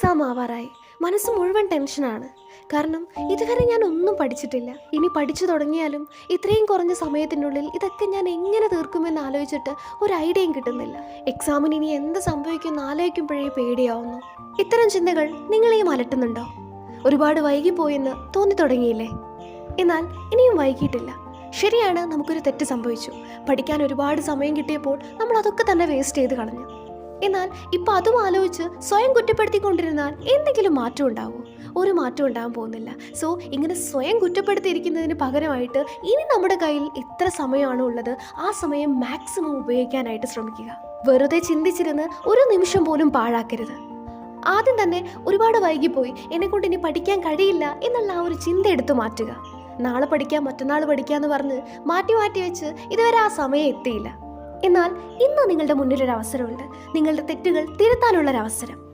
Exam ആവാറായി. മനസ്സ് മുഴുവൻ ടെൻഷനാണ്. കാരണം ഇതുവരെ ഞാൻ ഒന്നും പഠിച്ചിട്ടില്ല. ഇനി പഠിച്ചു തുടങ്ങിയാലും ഇത്രയും കുറഞ്ഞ സമയത്തിനുള്ളിൽ ഇതൊക്കെ ഞാൻ എങ്ങനെ തീർക്കുമെന്ന് ആലോചിച്ചിട്ട് ഒരു ഐഡിയയും കിട്ടുന്നില്ല. എക്സാമിന് ഇനി എന്ത് സംഭവിക്കുമെന്ന് ആലോചിക്കുമ്പോഴേ പേടിയാവുന്നു. ഇത്തരം ചിന്തകൾ നിങ്ങളെയും അലട്ടുന്നുണ്ടോ? ഒരുപാട് വൈകിപ്പോയെന്ന് തോന്നി തുടങ്ങിയില്ലേ? എന്നാൽ ഇനിയും വൈകിട്ടില്ല. ശരിയാണ്, നമുക്കൊരു തെറ്റ് സംഭവിച്ചു. പഠിക്കാൻ ഒരുപാട് സമയം കിട്ടിയപ്പോൾ നമ്മൾ അതൊക്കെ തന്നെ വേസ്റ്റ് ചെയ്ത് കളഞ്ഞു. എന്നാൽ ഇപ്പം അതും ആലോചിച്ച് സ്വയം കുറ്റപ്പെടുത്തിക്കൊണ്ടിരുന്നാൽ എന്തെങ്കിലും മാറ്റം ഉണ്ടാവുമോ? ഒരു മാറ്റം ഉണ്ടാകാൻ പോകുന്നില്ല. സോ ഇങ്ങനെ സ്വയം കുറ്റപ്പെടുത്തിയിരിക്കുന്നതിന് പകരമായിട്ട് ഇനി നമ്മുടെ കയ്യിൽ എത്ര സമയമാണോ ഉള്ളത് ആ സമയം മാക്സിമം ഉപയോഗിക്കാനായിട്ട് ശ്രമിക്കുക. വെറുതെ ചിന്തിച്ചിരുന്ന് ഒരു നിമിഷം പോലും പാഴാക്കരുത്. ആദ്യം തന്നെ ഒരുപാട് വൈകിപ്പോയി, എന്നെക്കൊണ്ട് ഇനി പഠിക്കാൻ കഴിയില്ല എന്നുള്ള ആ ഒരു ചിന്ത എടുത്തു മാറ്റുക. നാളെ പഠിക്കാം, മറ്റന്നാൾ പഠിക്കാമെന്ന് പറഞ്ഞ് മാറ്റി വെച്ച് ഇതുവരെ ആ സമയം എത്തിയില്ല. എന്നാൽ ഇന്ന് നിങ്ങളുടെ മുന്നിലൊരു അവസരമുണ്ട്. നിങ്ങളുടെ തെറ്റുകൾ തിരുത്താനുള്ളൊരവസരം.